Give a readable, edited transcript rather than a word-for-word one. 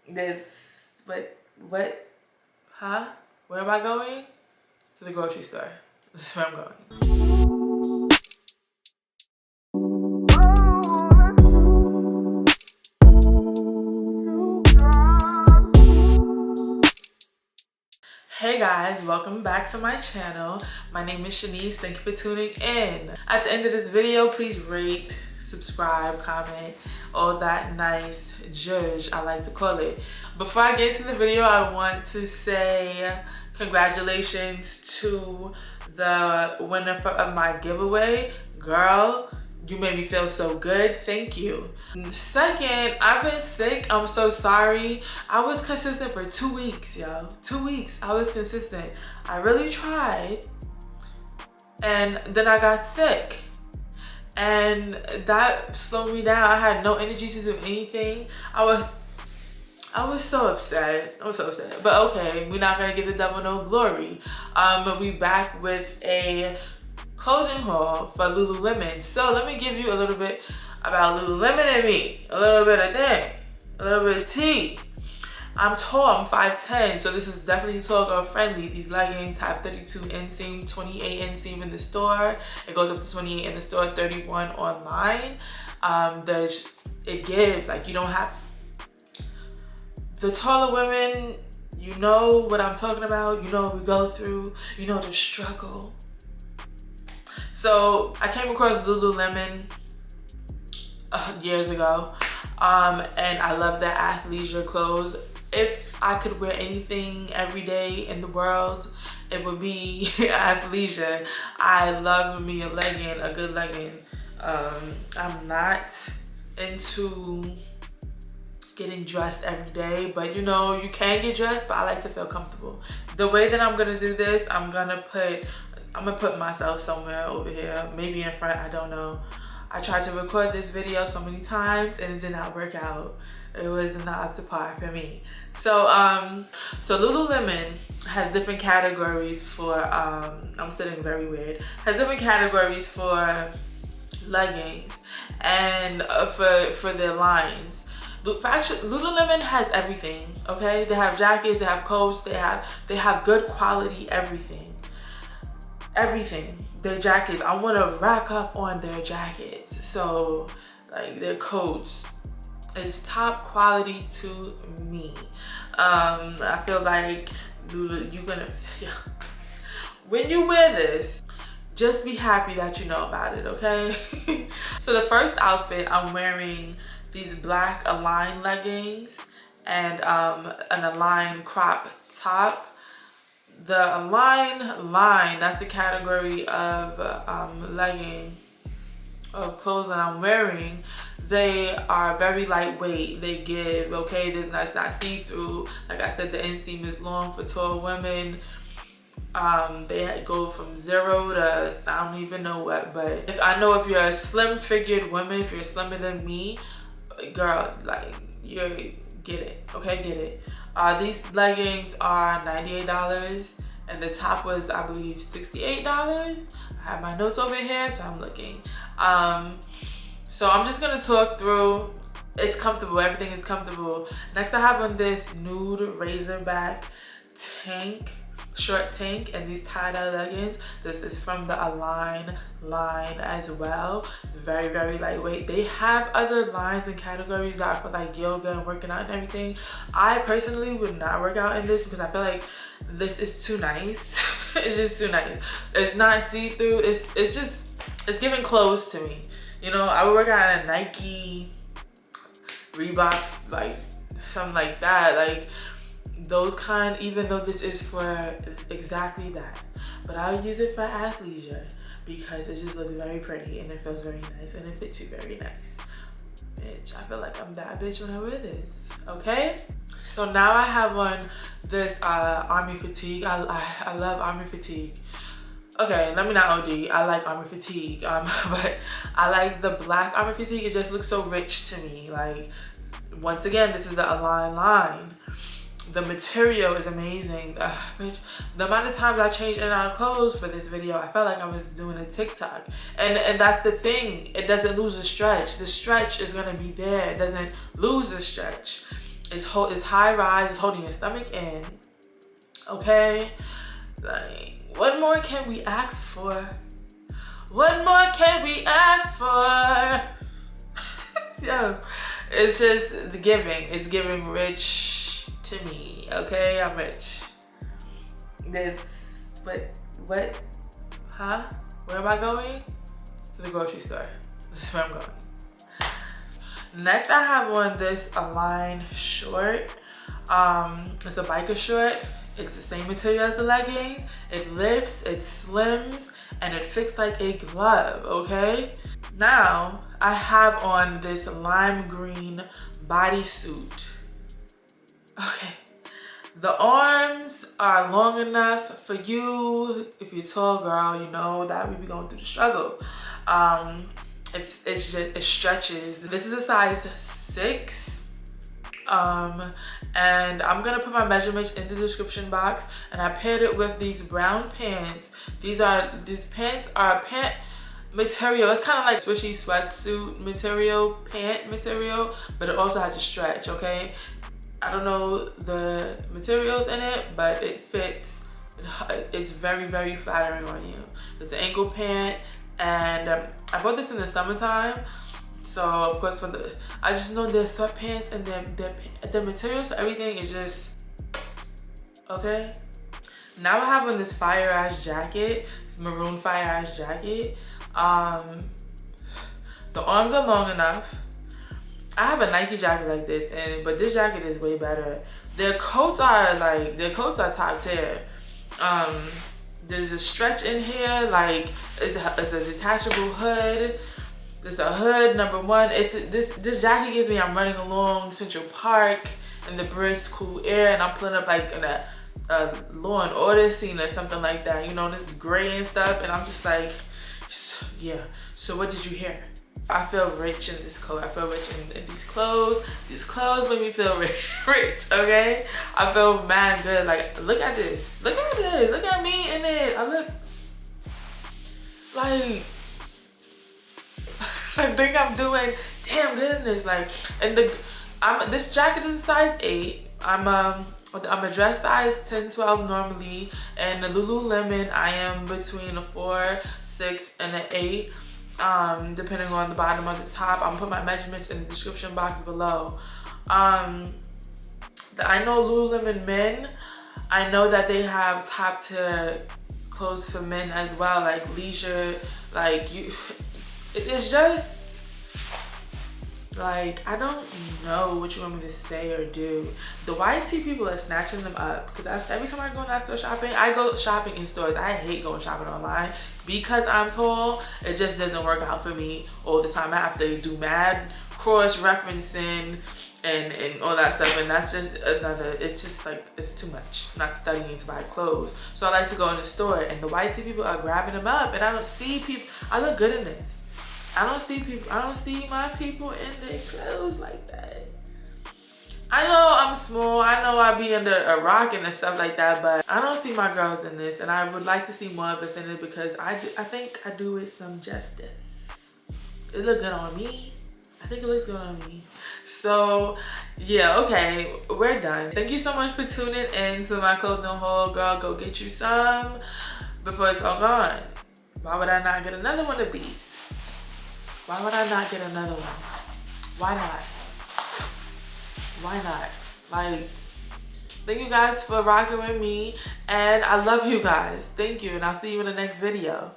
this, what, huh? Where am I going? To the grocery store. That's where I'm going. Hey guys, welcome back to my channel. My name is Shanice. Thank you for tuning in. At the end of this video, please rate, subscribe, comment, all that nice zhuzh I like to call it. Before I get into the video, I want to say congratulations to the winner of my giveaway. Girl, you made me feel so good. Thank you. Second, I've been sick. I'm so sorry. I was consistent for 2 weeks, yo. 2 weeks. I was consistent. I really tried. And then I got sick. And that slowed me down. I had no energy to do anything. I was so upset. I was so upset. But okay, we're not gonna give the devil no glory. But we back with a clothing haul for Lululemon. So let me give you a little bit about Lululemon and me. A little bit of thing, a little bit of tea. I'm tall, I'm 5'10", so this is definitely tall girl friendly. These leggings have 32 inseam, 28 inseam in the store. It goes up to 28 in the store, 31 online. It gives, like, you don't have, the taller women, you know what I'm talking about. You know what we go through, you know the struggle. So I came across Lululemon years ago, and I love their athleisure clothes. If I could wear anything every day in the world, it would be athleisure. I love me a legging, a good legging. I'm not into getting dressed every day, but you know, you can get dressed, but I like to feel comfortable. The way that I'm gonna do this, I'm gonna put myself somewhere over here, maybe in front, I don't know. I tried to record this video so many times and it did not work out. It was not up to par for me. So Lululemon has different categories for, I'm sitting very weird, has different categories for leggings and for their lines. Lululemon has everything, okay? They have jackets, they have coats, they have good quality everything. Everything. Their jackets, I want to rack up on their jackets. So like their coats is top quality to me. I feel like you're gonna, when you wear this, just be happy that you know about it, okay? So the first outfit, I'm wearing these black Align leggings and an Align crop top. The Align line, that's the category of legging, of clothes that I'm wearing. They are very lightweight. They give, okay, it's not see-through. Like I said, the inseam is long for tall women. They go from 0 to I don't even know what, but if you're a slim-figured woman, if you're slimmer than me, girl, like, you get it, okay, get it. These leggings are $98 and the top was, I believe, $68. I have my notes over here, so I'm looking. So I'm just gonna talk through. It's comfortable, everything is comfortable. Next I have on this nude Racerback tank, short tank, and these tie-dye leggings. This is from the Align line as well. Very, very lightweight. They have other lines and categories that are for like yoga and working out and everything. I personally would not work out in this because I feel like this is too nice. It's just too nice. It's not see-through. It's giving clothes to me. You know, I would work out in a Nike, Reebok, like something like that. Like those kind, even though this is for exactly that. But I would use it for athleisure because it just looks very pretty and it feels very nice and it fits you very nice. Bitch, I feel like I'm that bitch when I wear this, okay? So now I have on this army fatigue. I love army fatigue. Okay, let me not OD. I like army fatigue, but I like the black army fatigue. It just looks so rich to me. Like, once again, this is the Align line. The material is amazing. Bitch, the amount of times I changed in and out of clothes for this video, I felt like I was doing a TikTok. And that's the thing. It doesn't lose the stretch. The stretch is gonna be there. It doesn't lose the stretch. It's high rise, it's holding your stomach in. Okay? Like, what more can we ask for? What more can we ask for? Yo, it's just the giving. It's giving rich to me. Okay, I'm rich. This, what? Huh? Where am I going? To the grocery store. That's where I'm going. Next, I have on this Align short. It's a biker short. It's the same material as the leggings. It lifts, it slims, and it fits like a glove, okay? Now, I have on this lime green bodysuit. Okay. The arms are long enough for you. If you're a tall girl, you know that we be going through the struggle. It stretches. This is a size 6. And I'm gonna put my measurements in the description box, and I paired it with these brown pants. These pants are pant material. It's kind of like swishy sweatsuit material, pant material, but it also has a stretch, okay? I don't know the materials in it, but it fits. It's very, very flattering on you. It's an ankle pant, and I bought this in the summertime. So of course, I just know their sweatpants and the materials for everything is just okay. Now I have on this fire ass jacket, this maroon fire ass jacket. The arms are long enough. I have a Nike jacket like this, but this jacket is way better. Their coats are top tier. There's a stretch in here, like it's a detachable hood. It's a hood, number one. This jacket gives me I'm running along Central Park in the brisk, cool air, and I'm pulling up like in a Law and Order scene or something like that. You know, this gray and stuff, and I'm just like, yeah. So what did you hear? I feel rich in this coat. I feel rich in these clothes. These clothes make me feel rich, okay? I feel mad good. Like, look at this. Look at this. Look at me in it. I look like, I think I'm doing damn good in this. Like, and this jacket is a size 8. I'm a dress size 10, 12 normally. And the Lululemon, I am between a 4, 6, and an 8. Depending on the bottom or the top. I'm gonna put my measurements in the description box below. I know Lululemon men, I know that they have top tier clothes for men as well, like leisure, like it's just like, I don't know what you want me to say or do. The YT people are snatching them up, because every time I go in that store shopping, I go shopping in stores. I hate going shopping online because I'm tall. It just doesn't work out for me all the time. I have to do mad cross-referencing and all that stuff, and that's just another, it's just like, it's too much. I'm not studying to buy clothes. So I like to go in the store, and the YT people are grabbing them up, and I don't see people. I look good in this. I don't see my people in their clothes like that. I know I'm small, I know I be under a rock and stuff like that, but I don't see my girls in this, and I would like to see more of us in it, because I think I do it some justice. It look good on me. I think it looks good on me. So yeah, okay, we're done. Thank you so much for tuning in to my clothing haul. Girl, go get you some before it's all gone. Why would I not get another one of these? Why would I not get another one? Why not? Why not? Like, thank you guys for rocking with me, and I love you guys. Thank you, and I'll see you in the next video.